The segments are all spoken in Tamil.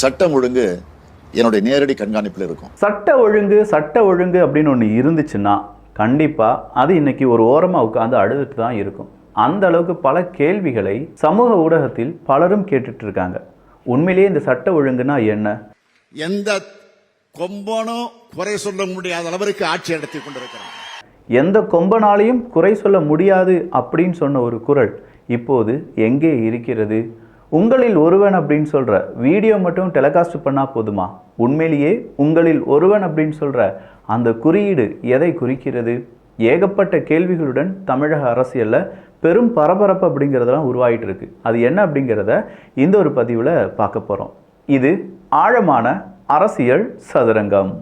சட்டம் ஒழுங்கு என்னுடைய நேரடி கண்காணிப்பில் இருக்கும். சட்ட ஒழுங்கு அப்படின்னு ஒன்று இருந்துச்சுன்னா கண்டிப்பாக அது இன்னைக்கு ஒரு ஓரமாக உட்காந்து அழுதுட்டு தான் இருக்கும். அந்த அளவுக்கு பல கேள்விகளை சமூக ஊடகத்தில் பலரும் கேட்டுட்டு இருக்காங்க. உண்மையிலேயே இந்த சட்ட ஒழுங்குனா என்ன? எந்த கொம்பனும் குறை சொல்ல முடியாத அளவிற்கு ஆட்சி நடத்தி கொண்டிருக்கிறாங்க. எந்த கொம்பனாலையும் குறை சொல்ல முடியாது அப்படின்னு சொன்ன ஒரு குரல் இப்போது எங்கே இருக்கிறது? உங்களில் ஒருவன் அப்படின்னு சொல்ற வீடியோ மட்டும் டெலிகாஸ்ட் பண்ணா போதுமா? உண்மையிலேயே உங்களில் ஒருவன் அப்படின்னு சொல்ற அந்த குறியீடு எதை குறிக்கிறது? ஏகப்பட்ட கேள்விகளுடன் தமிழக அரசியல்ல பெரும் பரபரப்பு அப்படிங்கிறதெல்லாம் உருவாகிட்டு இருக்கு. அது என்ன அப்படிங்கிறத இந்த ஒரு பதிவில் பார்க்க போகிறோம். இது ஆழமான அரசியல் சதுரங்கம்.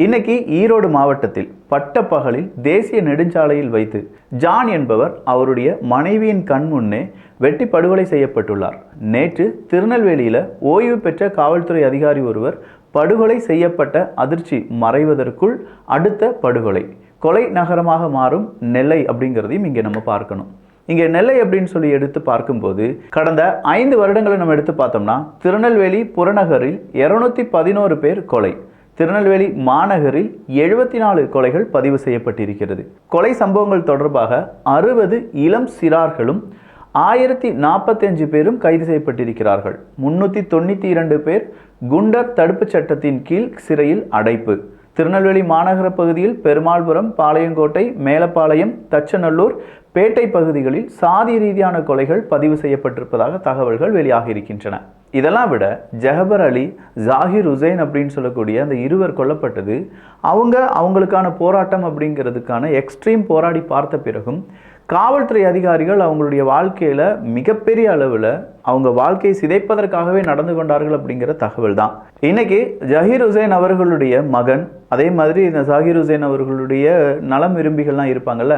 இன்னைக்கு ஈரோடு மாவட்டத்தில் பட்டப்பகலில் தேசிய நெடுஞ்சாலையில் வைத்து ஜான் என்பவர் அவருடைய மனைவியின் கண் முன்னே வெட்டி படுகொலை செய்யப்பட்டுள்ளார். நேற்று திருநெல்வேலியில் ஓய்வு பெற்ற காவல்துறை அதிகாரி ஒருவர் படுகொலை செய்யப்பட்ட அதிர்ச்சி மறைவதற்குள் அடுத்த படுகொலை கொலை நகரமாக மாறும் நெல்லை அப்படிங்கிறதையும் இங்கே நம்ம பார்க்கணும். இங்கே நெல்லை அப்படின்னு சொல்லி எடுத்து பார்க்கும்போது கடந்த 5 வருடங்களை நம்ம எடுத்து பார்த்தோம்னா திருநெல்வேலி புறநகரில் 211 பேர் கொலை, திருநெல்வேலி மாநகரில் 74 கொலைகள் பதிவு செய்யப்பட்டிருக்கிறது. கொலை சம்பவங்கள் தொடர்பாக 60 இளம் சிறார்களும் 1045 பேரும் கைது செய்யப்பட்டிருக்கிறார்கள். 392 பேர் குண்டர் தடுப்புச் சட்டத்தின் கீழ் சிறையில் அடைப்பு. திருநெல்வேலி மாநகர பகுதியில் பெருமாள்புரம், பாளையங்கோட்டை, மேலப்பாளையம், தச்சநல்லூர், பேட்டை பகுதிகளில் சாதி ரீதியான கொலைகள் பதிவு செய்யப்பட்டிருப்பதாக தகவல்கள் வெளியாகி இருக்கின்றன. இதெல்லாம் விட ஜஹபர் அலி, ஜாகிர் ஹுசைன் அப்படின்னு சொல்லக்கூடிய அந்த இருவர் கொல்லப்பட்டது அவங்களுக்கான போராட்டம் அப்படிங்கிறதுக்கான எக்ஸ்ட்ரீம் போராடி பார்த்த பிறகும் காவல்துறை அதிகாரிகள் அவங்களுடைய வாழ்க்கையில் மிகப்பெரிய அளவில் அவங்க வாழ்க்கையை சிதைப்பதற்காகவே நடந்து கொண்டார்கள் அப்படிங்கிற தகவல் தான். இன்னைக்கு ஜஹீர் ஹுசைன் அவர்களுடைய மகன், அதே மாதிரி இந்த ஜாகிர் ஹுசைன் அவர்களுடைய நலம் விரும்பிகள்லாம் இருப்பாங்கல்ல,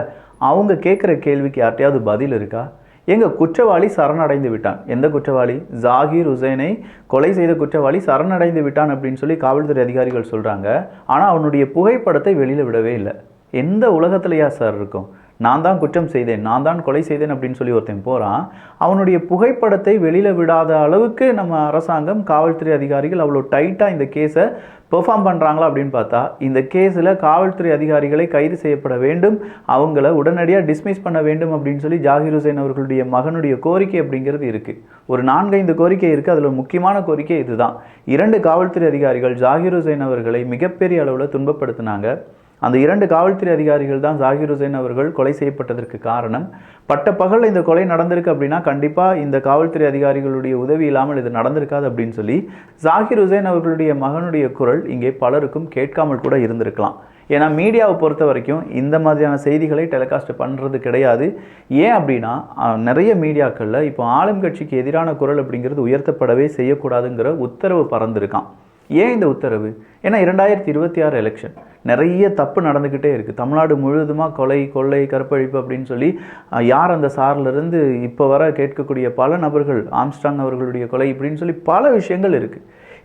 அவங்க கேட்குற கேள்விக்கு யார்ட்டையாவது பதில் இருக்கா? எங்கள் குற்றவாளி சரணடைந்து விட்டான். எந்த குற்றவாளி? ஜாகிர் ஹுசைனை கொலை செய்த குற்றவாளி சரணடைந்து விட்டான் அப்படின்னு சொல்லி காவல்துறை அதிகாரிகள் சொல்கிறாங்க. ஆனால் அவனுடைய புகைப்படத்தை வெளியில் விடவே இல்லை. எந்த உலகத்துலையா சார் இருக்கும்? நான் தான் குற்றம் செய்தேன், நான் தான் கொலை செய்தேன் அப்படின்னு சொல்லி ஒருத்தன் போகிறான். அவனுடைய புகைப்படத்தை வெளியில் விடாத அளவுக்கு நம்ம அரசாங்கம், காவல்துறை அதிகாரிகள் அவ்வளோ டைட்டாக இந்த கேஸை பெர்ஃபார்ம் பண்ணுறாங்களா அப்படின்னு பார்த்தா இந்த கேஸில் காவல்துறை அதிகாரிகளை கைது செய்யப்பட வேண்டும், அவங்கள உடனடியாக டிஸ்மிஸ் பண்ண வேண்டும் அப்படின்னு சொல்லி ஜாகிர் ஹுசைன் அவர்களுடைய மகனுடைய கோரிக்கை அப்படிங்கிறது இருக்குது. ஒரு 4-5 கோரிக்கை இருக்குது. அதில் முக்கியமான கோரிக்கை இதுதான். 2 காவல்துறை அதிகாரிகள் ஜாகிர் ஹுசைன் அவர்களை மிகப்பெரிய அளவில் துன்பப்படுத்தினாங்க. அந்த 2 காவல்துறை அதிகாரிகள் தான் ஜாகிர் ஹுசைன் அவர்கள் கொலை செய்யப்பட்டதற்கு காரணம். பட்டப்பகலில் இந்த கொலை நடந்திருக்கு அப்படின்னா கண்டிப்பாக இந்த காவல்துறை அதிகாரிகளுடைய உதவி இல்லாமல் இது நடந்திருக்காது அப்படின்னு சொல்லி ஜாகிர் ஹுசைன் அவர்களுடைய மகனுடைய குரல் இங்கே பலருக்கும் கேட்காமல் கூட இருந்திருக்கலாம். ஏன்னா மீடியாவை பொறுத்த வரைக்கும் இந்த மாதிரியான செய்திகளை டெலிகாஸ்ட் பண்ணுறது கிடையாது. ஏன் அப்படின்னா நிறைய மீடியாக்களில் இப்போ ஆளும் கட்சிக்கு எதிரான குரல் அப்படிங்கிறது உயர்த்தப்படவே செய்யக்கூடாதுங்கிற உத்தரவு பறந்துருக்கான். ஏன் இந்த உத்தரவு? ஏன்னா 2026 எலெக்ஷன், நிறைய தப்பு நடந்துக்கிட்டே இருக்குது. தமிழ்நாடு முழுவதுமாக கொலை, கொள்ளை, கற்பழிப்பு அப்படின்னு சொல்லி யார் அந்த சார்லேருந்து இப்போ வர கேட்கக்கூடிய பல நபர்கள், ஆம்ஸ்ட்ராங் அவர்களுடைய கொலை இப்படின்னு சொல்லி பல விஷயங்கள் இருக்குது.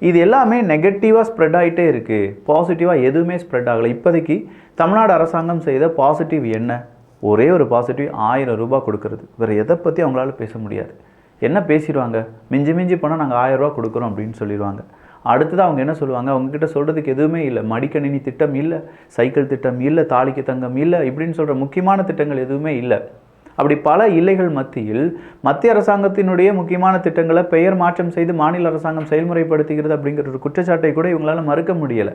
இது எல்லாமே நெகட்டிவாக ஸ்ப்ரெட் ஆகிட்டே இருக்குது. பாசிட்டிவாக எதுவுமே ஸ்ப்ரெட் ஆகலை. இப்போதைக்கு தமிழ்நாடு அரசாங்கம் செய்த பாசிட்டிவ் என்ன? ஒரே ஒரு பாசிட்டிவ் 1000 ரூபாய் கொடுக்கறது. வேறு எதை பற்றி அவங்களால பேச முடியாது. என்ன பேசிடுவாங்க? மிஞ்சி போனால் நாங்கள் 1000 ரூபா கொடுக்குறோம் அப்படின்னு சொல்லிடுவாங்க. அடுத்தது அவங்க என்ன சொல்லுவாங்க? அவங்கக்கிட்ட சொல்கிறதுக்கு எதுவுமே இல்லை. மடிக்கணினி திட்டம் இல்லை, சைக்கிள் திட்டம் இல்லை, தாலிக்கு தங்கம் இல்லை, இப்படின்னு சொல்கிற முக்கியமான திட்டங்கள் எதுவுமே இல்லை. அப்படி பல இல்லைகள் மத்தியில் மத்திய அரசாங்கத்தினுடைய முக்கியமான திட்டங்களை பெயர் மாற்றம் செய்து மாநில அரசாங்கம் செயல்முறைப்படுத்துகிறது அப்படிங்கிற ஒரு குற்றச்சாட்டை கூட இவங்களால மறுக்க முடியலை.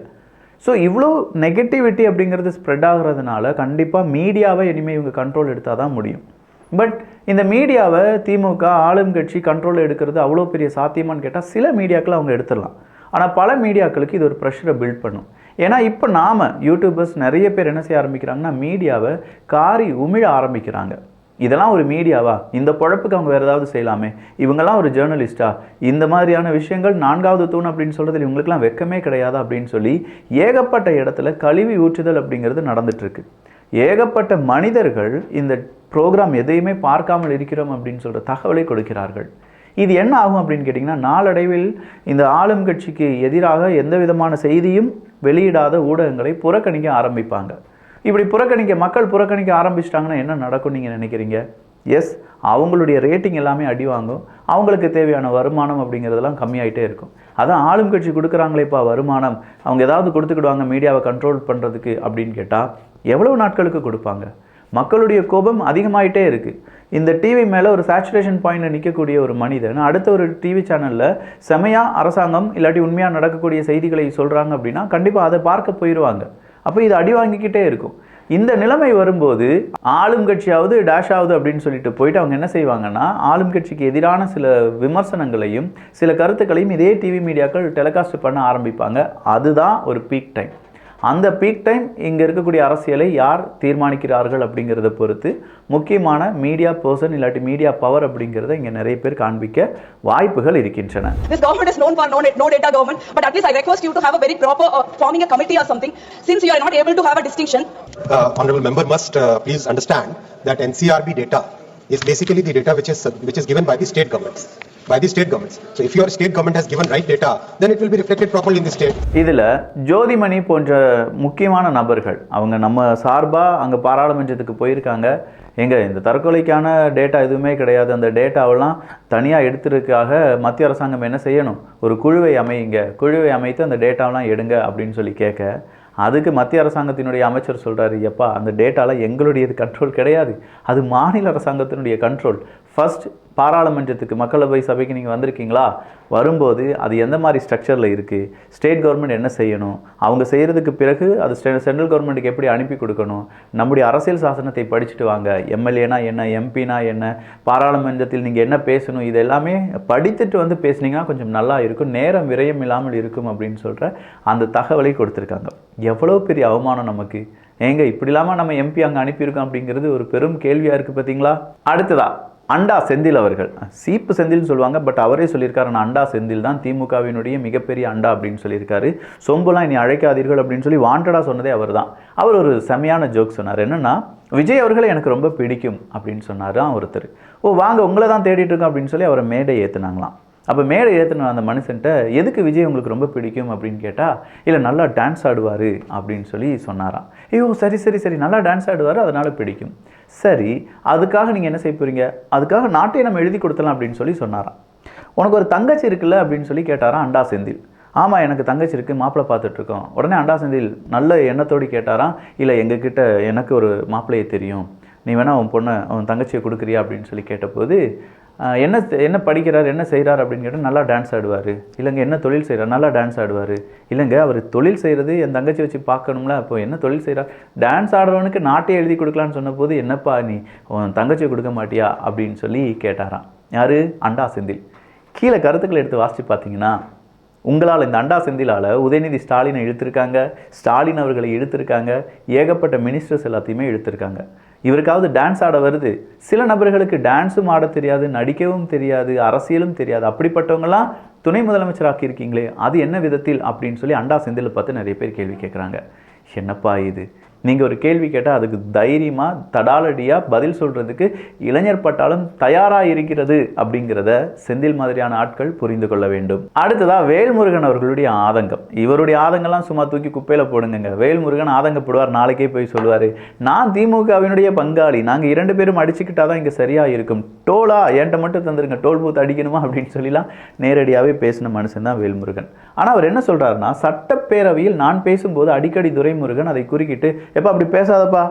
ஸோ இவ்வளோ நெகட்டிவிட்டி அப்படிங்கிறது ஸ்ப்ரெட் ஆகிறதுனால கண்டிப்பாக மீடியாவை இனிமேல் இவங்க கண்ட்ரோல் எடுத்தால் தான் முடியும். பட் இந்த மீடியாவை திமுக ஆளும் கட்சி கண்ட்ரோல் எடுக்கிறது அவ்வளோ பெரிய சாத்தியமானு கேட்டால் சில மீடியாக்களை அவங்க எடுத்துடலாம். ஆனால் பல மீடியாக்களுக்கு இது ஒரு ப்ரெஷரை பில்ட் பண்ணும். ஏன்னா இப்போ நாம் யூடியூபர்ஸ் நிறைய பேர் என்ன செய்ய ஆரம்பிக்கிறாங்கன்னா மீடியாவை காரி உமிழ ஆரம்பிக்கிறாங்க. இதெல்லாம் ஒரு மீடியாவா? இந்த பொழப்புக்கு அவங்க வேறு ஏதாவது செய்யலாமே, இவங்கெல்லாம் ஒரு ஜேர்னலிஸ்டா, இந்த மாதிரியான விஷயங்கள் 4வது தூண் அப்படின்னு சொல்கிறதுல இவங்களுக்குலாம் வெக்கமே கிடையாதா அப்படின்னு சொல்லி ஏகப்பட்ட இடத்துல கழுவி ஊற்றுதல் அப்படிங்கிறது நடந்துட்டுருக்கு. ஏகப்பட்ட மனிதர்கள் இந்த ப்ரோக்ராம் எதையுமே பார்க்காமல் இருக்கிறோம் அப்படின்னு சொல்கிற தகவலை கொடுக்கிறார்கள். இது என்ன ஆகும் அப்படின்னு கேட்டிங்கன்னா நாளடைவில் இந்த ஆளும் கட்சிக்கு எதிராக எந்த விதமான செய்தியும் வெளியிடாத ஊடகங்களை புறக்கணிக்க ஆரம்பிப்பாங்க. இப்படி மக்கள் புறக்கணிக்க ஆரம்பிச்சிட்டாங்கன்னா என்ன நடக்கும் நீங்கள் நினைக்கிறீங்க? எஸ், அவங்களுடைய ரேட்டிங் எல்லாமே அடி வாங்கும். அவங்களுக்கு தேவையான வருமானம் அப்படிங்கிறதெல்லாம் கம்மியாயிட்டே இருக்கும். அதான் ஆளும் கட்சி கொடுக்குறாங்களேப்பா வருமானம், அவங்க ஏதாவது கொடுத்துக்கிடுவாங்க மீடியாவை கண்ட்ரோல் பண்ணுறதுக்கு அப்படின்னு கேட்டால் எவ்வளவு நாட்களுக்கு கொடுப்பாங்க? மக்களுடைய கோபம் அதிகமாயிட்டே இருக்குது. இந்த டிவி மேலே ஒரு சேச்சுரேஷன் பாயிண்டில் நிற்கக்கூடிய ஒரு மனிதன் அடுத்த ஒரு டிவி சேனலில் செமையாக அரசாங்கம் இல்லாட்டி உண்மையாக நடக்கக்கூடிய செய்திகளை சொல்கிறாங்க அப்படின்னா கண்டிப்பாக அதை பார்க்க போயிடுவாங்க. அப்போ இது அடி வாங்கிக்கிட்டே இருக்கும். இந்த நிலைமை வரும்போது ஆளும் கட்சியாவது டேஷ் ஆகுது அப்படின்னு சொல்லிட்டு போயிட்டு அவங்க என்ன செய்வாங்கன்னா, ஆளும் கட்சிக்கு எதிரான சில விமர்சனங்களையும் சில கருத்துக்களையும் இதே டிவி மீடியாக்கள் டெலிகாஸ்ட் பண்ண ஆரம்பிப்பாங்க. அதுதான் ஒரு பீக் டைம். அந்த பீக் டைம் இங்கே இருக்கக்கூடிய அரசியலை யார் தீர்மானிக்கிறார்கள் அப்படிங்கிறத பொறுத்து முக்கியமான மீடியா பர்சன் இல்லாட்டி மீடியா பவர் அப்படிங்கிறத இங்கே நிறைய பேர் காண்பிக்க வாய்ப்புகள் இருக்கின்றன. This government is known for no data government, but at least I request you to have a very proper forming a committee or something, since you are not able to have a distinction. Honorable member must please understand that NCRB data is basically the data which is given by the state governments. So if your state government has given right data, then it will be reflected properly in the state. இதில் ஜோதிமணி போன்ற முக்கியமான நபர்கள் அவங்க நம்ம சார்பாக அங்கே பாராளுமன்றத்துக்கு போயிருக்காங்க. இந்த தற்கொலைக்கான டேட்டா எதுவுமே கிடையாது, அந்த டேட்டாவெல்லாம் தனியாக எடுத்துறதுக்காக மத்திய அரசாங்கம் என்ன செய்யணும், ஒரு குழுவை அமைத்து அந்த டேட்டாவெல்லாம் எடுங்க அப்படின்னு சொல்லி கேட்க, அதுக்கு மத்திய அரசாங்கத்தினுடைய அமைச்சர் சொல்கிறாரு, எப்பா அந்த டேட்டாவில் எங்களுடையது கண்ட்ரோல் கிடையாது, அது மாநில அரசாங்கத்தினுடைய கண்ட்ரோல். ஃபர்ஸ்ட் பாராளுமன்றத்துக்கு மக்களவை சபைக்கு நீங்கள் வந்திருக்கீங்களா, வரும்போது அது எந்த மாதிரி ஸ்ட்ரக்சரில் இருக்குது, ஸ்டேட் கவர்மெண்ட் என்ன செய்யணும், அவங்க செய்கிறதுக்கு பிறகு அது சென்ட்ரல் கவர்மெண்ட்டுக்கு எப்படி அனுப்பி கொடுக்கணும், நம்முடைய அரசியல் சாசனத்தை படிச்சுட்டு வாங்க, எம்எல்ஏனா என்ன, எம்பினா என்ன, பாராளுமன்றத்தில் நீங்கள் என்ன பேசணும், இது எல்லாமே படித்துட்டு வந்து பேசுனீங்கன்னா கொஞ்சம் நல்லா இருக்கும், நேரம் விரயம் இல்லாமல் இருக்கும் அப்படின்னு சொல்கிற அந்த தகவலை கொடுத்துருக்காங்க. எவ்வளோ பெரிய அவமானம் நமக்கு! இப்படி இல்லாமல் நம்ம எம்பி அங்கே அனுப்பியிருக்கோம் அப்படிங்கிறது ஒரு பெரும் கேள்வியாக இருக்குது பார்த்தீங்களா? அடுத்ததா அண்டா செந்தில் அவர்கள், சீப்பு செந்தில்னு சொல்லுவாங்க, பட் அவரே சொல்லியிருக்காரு நான் அண்டா செந்தில் தான் திமுகவினுடைய மிகப்பெரிய அண்டா அப்படின்னு சொல்லியிருக்காரு. சொம்புலாம் இனி அழைக்காதீர்கள் அப்படின்னு சொல்லி வாண்டடாக சொன்னதே அவர் தான். அவர் ஒரு செமையான ஜோக் சொன்னார். என்னென்னா, விஜய் அவர்களை எனக்கு ரொம்ப பிடிக்கும் அப்படின்னு சொன்னார் ஒருத்தர். வாங்க உங்களை தான் தேடிட்டு இருக்கோம் அப்படின்னு சொல்லி அவரை மேடை ஏற்றுனாங்களாம். அப்போ மேடை ஏற்றின அந்த மனுஷன்ட்ட எதுக்கு விஜய் உங்களுக்கு ரொம்ப பிடிக்கும் அப்படின்னு கேட்டால், இல்லை நல்லா டான்ஸ் ஆடுவார் அப்படின்னு சொல்லி சொன்னாராம். சரி நல்லா டான்ஸ் ஆடுவார் அதனால் பிடிக்கும். சரி, அதுக்காக நீங்கள் என்ன செய்ய போகிறீங்க, அதுக்காக நாட்டை நம்ம எழுதி கொடுத்தலாம் அப்படின்னு சொல்லி சொன்னாராம். உனக்கு ஒரு தங்கச்சி இருக்குல்ல அப்படின்னு சொல்லி கேட்டாராம் அண்டா செந்தில். ஆமாம் எனக்கு தங்கச்சி இருக்குது, மாப்பிள்ளை பார்த்துட்ருக்கோம். உடனே அண்டா செந்தில் நல்ல எண்ணத்தோடு கேட்டாராம், இல்லை எங்ககிட்ட எனக்கு ஒரு மாப்பிள்ளையை தெரியும், நீ வேணா உன் தங்கச்சியை கொடுக்குறியா அப்படின்னு சொல்லி கேட்டபோது, என்ன படிக்கிறார் என்ன செய்கிறார் அப்படின்னு கேட்டால் நல்லா டான்ஸ் ஆடுவார். இல்லைங்க என்ன தொழில் செய்கிறார், நல்லா டான்ஸ் ஆடுவார். இல்லைங்க அவர் தொழில் செய்கிறது என் தங்கச்சி வச்சு பார்க்கணும்ல, அப்போ என்ன தொழில் செய்கிறார், டான்ஸ் ஆடுறவனுக்கு நாட்டை எழுதி கொடுக்கலான்னு சொன்னபோது என்னப்பா நீ உன் தங்கச்சியை கொடுக்க மாட்டியா அப்படின்னு சொல்லி கேட்டாராம். யார்? அண்டா செந்தில். கீழே கருத்துக்களை எடுத்து வாசித்து பார்த்தீங்கன்னா, உங்களால் இந்த அண்டா செந்திலால் உதயநிதி ஸ்டாலினை இழுத்துருக்காங்க, ஸ்டாலின் அவர்களை இழுத்துருக்காங்க, ஏகப்பட்ட மினிஸ்டர்ஸ் எல்லாத்தையுமே இழுத்துருக்காங்க. இவருக்காவது டான்ஸ் ஆட வருது. சில நபர்களுக்கு டான்ஸும் ஆட தெரியாது, நடிக்கவும் தெரியாது, அரசியலும் தெரியாது. அப்படிப்பட்டவங்களாம் துணை முதலமைச்சராக்கி இருக்கீங்களே, அது என்ன விதத்தில் அப்படின்னு சொல்லி அண்டா செந்திலை பார்த்து நிறைய பேர் கேள்வி கேட்குறாங்க. என்னப்பா இது, நீங்கள் ஒரு கேள்வி கேட்டால் அதுக்கு தைரியமாக தடாலடியாக பதில் சொல்கிறதுக்கு இளைஞர் பட்டாலும் தயாராக இருக்கிறது அப்படிங்கிறத செந்தில் மாதிரியான ஆட்கள் புரிந்து கொள்ள வேண்டும். அடுத்ததாக வேல்முருகன் அவர்களுடைய ஆதங்கம். இவருடைய ஆதங்கம்லாம் சும்மா தூக்கி குப்பையில் போடுங்க. வேல்முருகன் ஆதங்கப்படுவார், நாளைக்கே போய் சொல்லுவார், நான் திமுகவினுடைய பங்காளி, நாங்கள் 2 பேரும் அடிச்சுக்கிட்டா தான் இங்கே சரியாக இருக்கும், டோலா என்கிட்ட மட்டும் தந்துருங்க, டோல் பூத் அடிக்கணுமா அப்படின்னு சொல்லிலாம் நேரடியாகவே பேசின மனுஷன் தான் வேல்முருகன். ஆனால் அவர் என்ன சொல்கிறாருன்னா, சட்டப்பேரவையில் நான் பேசும்போது அடிக்கடி துரைமுருகன் அதை குறுக்கிட்டு, எப்போ அப்படி பேசாதப்பா,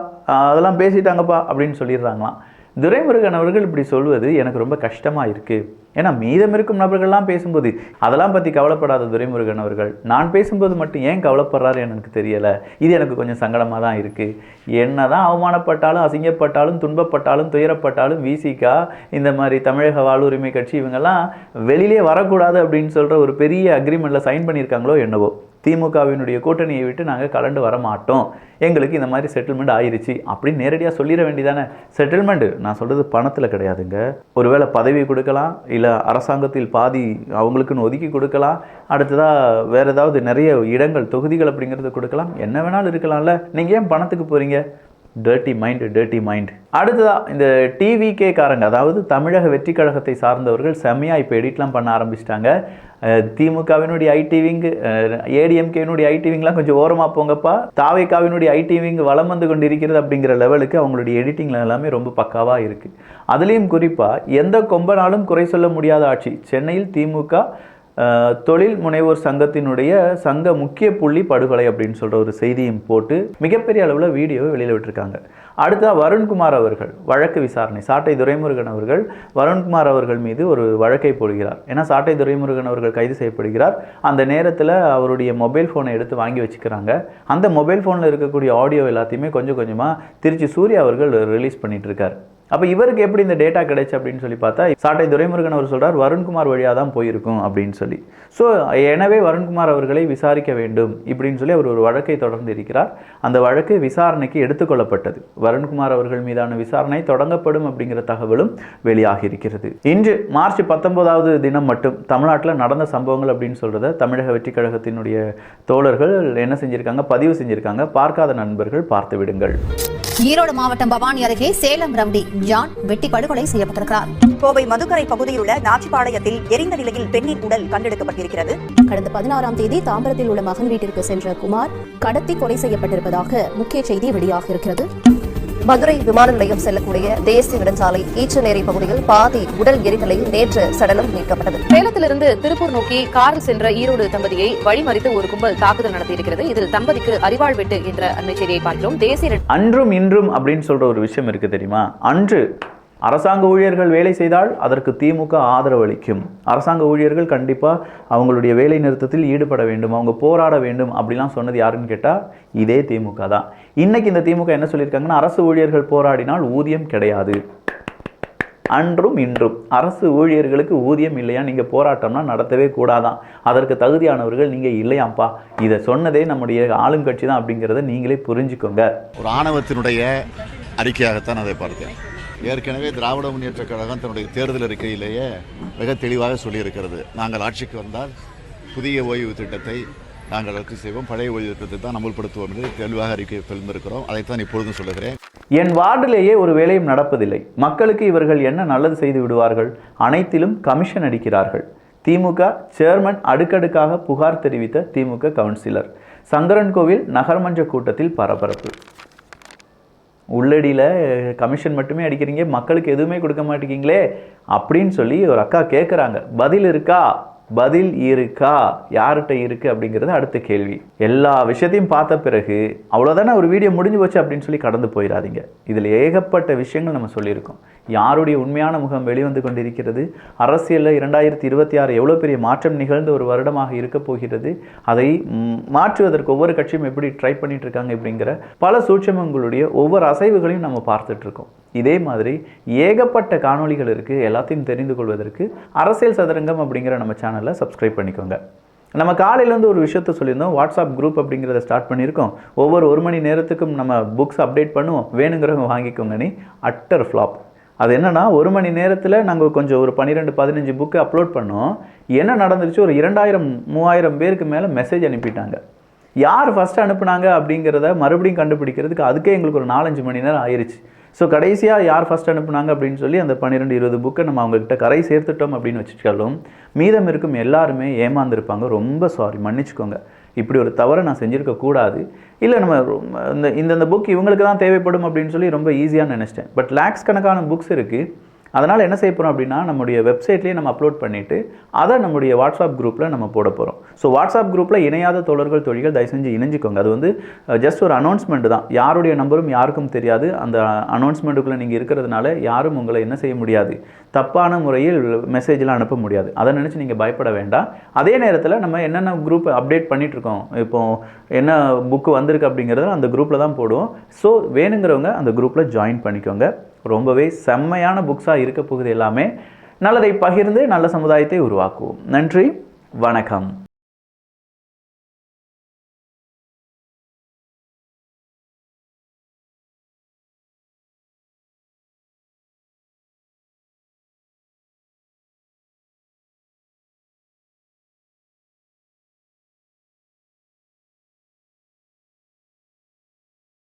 அதெல்லாம் பேசிட்டாங்கப்பா அப்படின்னு சொல்லிடுறாங்களாம். துரைமுருகன் அவர்கள் இப்படி சொல்வது எனக்கு ரொம்ப கஷ்டமாக இருக்குது. ஏன்னா மீதம் இருக்கும் நபர்கள்லாம் பேசும்போது அதெல்லாம் பற்றி கவலைப்படாத துரைமுருகன் அவர்கள் நான் பேசும்போது மட்டும் ஏன் கவலைப்படுறாரு எனக்கு தெரியலை. இது எனக்கு கொஞ்சம் சங்கடமாக தான் இருக்குது. என்ன தான் அவமானப்பட்டாலும், அசிங்கப்பட்டாலும், துன்பப்பட்டாலும், துயரப்பட்டாலும் விசிகா இந்த மாதிரி தமிழக வாழ்வுரிமை கட்சி இவங்கெல்லாம் வெளியிலே வரக்கூடாது அப்படின்னு சொல்கிற ஒரு பெரிய அக்ரிமெண்ட்டில் சைன் பண்ணியிருக்காங்களோ என்னவோ. திமுகவினுடைய கூட்டணியை விட்டு நாங்கள் கலந்து வர மாட்டோம், எங்களுக்கு இந்த மாதிரி செட்டில்மெண்ட் ஆயிடுச்சு அப்படின்னு நேரடியாக சொல்லிட வேண்டியதானே. செட்டில்மெண்ட்டு நான் சொல்கிறது பணத்தில் கிடையாதுங்க. ஒருவேளை பதவி கொடுக்கலாம், இல்லை அரசாங்கத்தில் பாதி அவங்களுக்குன்னு ஒதுக்கி கொடுக்கலாம், அடுத்ததாக வேறு ஏதாவது நிறைய இடங்கள் தொகுதிகள் அப்படிங்கிறது கொடுக்கலாம், என்ன வேணாலும் இருக்கலாம்ல. நீங்கள் ஏன் பணத்துக்கு போகிறீங்க? Dirty mind. அடுத்ததா இந்த டிவிகே காரங்க, அதாவது தமிழக வெற்றி கழகத்தை சார்ந்தவர்கள் செம்மையாக இப்போ எடிட்லாம் பண்ண ஆரம்பிச்சிட்டாங்க. திமுகவினுடைய ஐடி விங், ஏடிஎம்கேவினுடைய ஐடி விங்லாம் கொஞ்சம் ஓரமாக போங்கப்பா, தாவேகாவினுடைய ஐடி விங் வலம் வந்து கொண்டு இருக்கிறது அப்படிங்கிற லெவலுக்கு அவங்களுடைய எடிட்டிங்ல எல்லாமே ரொம்ப பக்காவாக இருக்குது. அதுலேயும் குறிப்பாக எந்த கொம்பனாலும் குறை சொல்ல முடியாத ஆட்சி, சென்னையில் திமுக தொழில் முனைவோர் சங்கத்தினுடைய சங்க முக்கிய புள்ளி படுகொலை அப்படின்னு சொல்கிற ஒரு செய்தியும் போட்டு மிகப்பெரிய அளவில் வீடியோவை வெளியில் விட்டுருக்காங்க. அடுத்ததாக வருண்குமார் அவர்கள் வழக்கு விசாரணை, சாட்டை துரைமுருகன் அவர்கள் வருண்குமார் அவர்கள் மீது ஒரு வழக்கை போடுகிறார். ஏன்னா சாட்டை துரைமுருகன் அவர்கள் கைது செய்யப்படுகிறார். அந்த நேரத்தில் அவருடைய மொபைல் ஃபோனை எடுத்து வாங்கி வச்சுக்கிறாங்க. அந்த மொபைல் ஃபோனில் இருக்கக்கூடிய ஆடியோ எல்லாத்தையுமே கொஞ்சம் கொஞ்சமாக திருச்சி சூர்யா அவர்கள் ரிலீஸ் பண்ணிட்டு இருக்கார். அப்போ இவருக்கு எப்படி இந்த டேட்டா கிடைச்சு அப்படின்னு சொல்லி பார்த்தா, சாட்டை துரைமுருகன் அவர் சொல்கிறார் வருண்குமார் வழியாக தான் போயிருக்கும் அப்படின்னு சொல்லி. ஸோ எனவே வருண்குமார் அவர்களை விசாரிக்க வேண்டும் இப்படின்னு சொல்லி அவர் ஒரு வழக்கை தொடர்ந்து இருக்கிறார். அந்த வழக்கு விசாரணைக்கு எடுத்துக்கொள்ளப்பட்டது. வருண்குமார் அவர்கள் மீதான விசாரணை தொடங்கப்படும் அப்படிங்கிற தகவலும் வெளியாகி இருக்கிறது. இன்று மார்ச் 19வது தினம் மட்டும் தமிழ்நாட்டில் நடந்த சம்பவங்கள் அப்படின்னு சொல்கிறத தமிழக வெற்றி கழகத்தினுடைய தோழர்கள் என்ன செஞ்சிருக்காங்க, பதிவு செஞ்சிருக்காங்க. பார்க்காத நண்பர்கள் பார்த்து விடுங்கள். ஈரோடு மாவட்டம் பவானி அருகே சேலம் ரவுடி ஜான் வெட்டி படுகொலை செய்யப்பட்டிருக்கிறார். கோவை மதுக்கரை பகுதியில் உள்ள நாச்சிபாளையத்தில் எரிந்த நிலையில் பெண்ணின் உடல் கண்டெடுக்கப்பட்டிருக்கிறது. கடந்த 16ஆம் தேதி தாம்பரத்தில் உள்ள மகன் வீட்டிற்கு சென்ற குமார் கடத்தி கொலை செய்யப்பட்டிருப்பதாக முக்கிய செய்தி வெளியாகியிருக்கிறது. மதுரை விமான நிலையம் செல்லக்கூடிய தேசிய நெடுஞ்சாலை ஈச்சநேரி பகுதியில் பாதி உடல் எரிநிலையில் நேற்று சடலம் மீட்கப்பட்டது. சேலத்திலிருந்து திருப்பூர் நோக்கி காரில் சென்ற ஈரோடு தம்பதியை வழிமறித்து ஒரு கும்பல் தாக்குதல் நடத்தியிருக்கிறது. இதில் தம்பதிக்கு அரிவாள் வெட்டு என்ற அண்மை செய்தியை பார்க்கிறோம். தேசிய அன்றும் இன்றும் அப்படின்னு சொல்ற ஒரு விஷயம் இருக்கு தெரியுமா? அன்று அரசாங்க ஊழியர்கள் வேலை செய்தால் அதற்கு திமுக ஆதரவு அளிக்கும். அரசாங்க ஊழியர்கள் கண்டிப்பாக அவங்களுடைய வேலை நிறுத்தத்தில் ஈடுபட வேண்டும், அவங்க போராட வேண்டும் அப்படிலாம் சொன்னது யாருன்னு கேட்டால் இதே திமுக தான். இன்னைக்கு இந்த திமுக என்ன சொல்லியிருக்காங்கன்னா, அரசு ஊழியர்கள் போராடினால் ஊதியம் கிடையாது. அன்றும் இன்றும் அரசு ஊழியர்களுக்கு ஊதியம் இல்லையா, நீங்கள் போராட்டம்னா நடத்தவே கூடாதான், அதற்கு தகுதியானவர்கள் நீங்கள் இல்லையாம்ப்பா. இதை சொன்னதே நம்முடைய ஆளுங்கட்சி தான் அப்படிங்கிறத நீங்களே புரிஞ்சுக்கோங்க. ஒரு ஆணவத்தினுடைய அறிக்கையாகத்தான் அதை பார்த்தேன். ஏற்கனவே திராவிட முன்னேற்ற கழகம் தன்னுடைய தேர்தல் அறிக்கையிலேயே மிக தெளிவாக சொல்லியிருக்கிறது, நாங்கள் ஆட்சிக்கு வந்தால் புதிய ஓய்வு திட்டத்தை நாங்கள் ரத்து செய்வோம், பழைய ஓய்வு திட்டத்தை தான் அமல்படுத்துவோம் என்று தெளிவாக அறிக்கை தெரிந்திருக்கிறோம். அதைத்தான் இப்பொழுதும் சொல்லுகிறேன். என் வார்டிலேயே ஒரு வேலையும் நடப்பதில்லை, மக்களுக்கு இவர்கள் என்ன நல்லது செய்து விடுவார்கள், அனைத்திலும் கமிஷன் அடிக்கிறார்கள். திமுக சேர்மன் அடுக்கடுக்காக புகார் தெரிவித்த திமுக கவுன்சிலர். சங்கரன்கோவில் நகர்மன்ற கூட்டத்தில் பரபரப்பு. உள்ளடியில் கமிஷன் மட்டுமே அடிக்கிறீங்க, மக்களுக்கு எதுவுமே கொடுக்க மாட்டேங்கிங்களே அப்படின்னு சொல்லி ஒரு அக்கா கேட்குறாங்க. பதில் இருக்கா? பதில் இருக்கா? யார்கிட்ட இருக்குது அப்படிங்கிறது அடுத்த கேள்வி. எல்லா விஷயத்தையும் பார்த்த பிறகு அவ்வளோதானே ஒரு வீடியோ முடிஞ்சு போச்சு அப்படின்னு சொல்லி கடந்து போயிடாதீங்க. இதில் ஏகப்பட்ட விஷயங்கள் நம்ம சொல்லியிருக்கோம். யாருடைய உண்மையான முகம் வெளிவந்து கொண்டிருக்கிறது, அரசியலில் 2026 எவ்வளோ பெரிய மாற்றம் நிகழ்ந்த ஒரு வருடமாக இருக்க போகிறது, அதை மாற்றுவதற்கு ஒவ்வொரு கட்சியும் எப்படி ட்ரை பண்ணிட்டு இருக்காங்க அப்படிங்கிற பல சூட்சமங்களுடைய ஒவ்வொரு அசைவுகளையும் நம்ம பார்த்துட்டு இருக்கோம். இதே மாதிரி ஏகப்பட்ட காணொளிகள் இருக்குது. எல்லாத்தையும் தெரிந்து கொள்வதற்கு அரசியல் சதுரங்கம் அப்படிங்கிற நம்ம சேனலை சப்ஸ்கிரைப் பண்ணிக்கோங்க. நம்ம காலையிலேருந்து ஒரு விஷயத்த சொல்லியிருந்தோம், வாட்ஸ்அப் குரூப் அப்படிங்கிறத ஸ்டார்ட் பண்ணியிருக்கோம். ஒவ்வொரு 1 மணி நேரத்துக்கும் நம்ம புக்ஸ் அப்டேட் பண்ணுவோம், வேணுங்கிறவங்க வாங்கிக்கோங்க. நீ அட்டர் ஃப்ளாப். அது என்னன்னா, 1 மணி நேரத்தில் நாங்கள் கொஞ்சம் ஒரு 12-15 புக்கு அப்லோட் பண்ணோம். என்ன நடந்துருச்சு, ஒரு 2000-3000 பேருக்கு மேலே மெசேஜ் அனுப்பிட்டாங்க. யார் ஃபஸ்ட்டு அனுப்புனாங்க அப்படிங்கிறத மறுபடியும் கண்டுபிடிக்கிறதுக்கு அதுக்கே எங்களுக்கு ஒரு 4-5 மணி நேரம் ஆயிடுச்சு. ஸோ கடைசியாக யார் ஃபஸ்ட் அனுப்புனாங்க அப்படின்னு சொல்லி அந்த 12-20 புக்கை நம்ம அவங்கக்கிட்ட கரை சேர்த்துட்டோம் அப்படின்னு வச்சுட்டாலும் மீதம் இருக்கும் எல்லாருமே ஏமாந்துருப்பாங்க. ரொம்ப சாரி, மன்னிச்சுக்கோங்க. இப்படி ஒரு தவறை நான் செஞ்சுருக்கக்கூடாது. இல்லை நம்ம இந்த புக் இவங்களுக்கு தான் தேவைப்படும் அப்படின்னு சொல்லி ரொம்ப ஈஸியாக நினச்சிட்டேன். பட் லேக்ஸ் கணக்கான புக்ஸ் இருக்குது. அதனால் என்ன செய்ய போகிறோம் அப்படின்னா, நம்முடைய வெப்சைட்லேயே நம்ம அப்லோட் பண்ணிவிட்டு அதை நம்முடைய வாட்ஸ்அப் குரூப்பில் நம்ம போட போகிறோம். ஸோ வாட்ஸ்அப் குரூப்பில் இணையாத தோழர்கள் தோழிகள் தயவு செஞ்சு இணைஞ்சிக்கோங்க. அது வந்து ஜஸ்ட் ஒரு அனௌன்ஸ்மெண்ட் தான், யாருடைய நம்பரும் யாருக்கும் தெரியாது. அந்த அனௌன்ஸ்மெண்ட்டுக்குள்ளே நீங்கள் இருக்கிறதுனால யாரும் உங்களை என்ன செய்ய முடியாது, தப்பான முறையில் மெசேஜ்லாம் அனுப்ப முடியாது. அதை நினச்சி நீங்கள் பயப்பட வேண்டாம். அதே நேரத்தில் நம்ம என்னென்ன குரூப் அப்டேட் பண்ணிகிட்ருக்கோம், இப்போது என்ன புக்கு வந்திருக்கு அப்படிங்கிறத அந்த குரூப்பில் தான் போடுவோம். ஸோ வேணுங்கிறவங்க அந்த குரூப்பில் ஜாயின் பண்ணிக்கோங்க. ரொம்பவே செம்மையான புக்ஸாக இருக்க போகுது எல்லாமே. நல்லதை பகிர்ந்து நல்ல சமுதாயத்தை உருவாக்குவோம். நன்றி, வணக்கம்.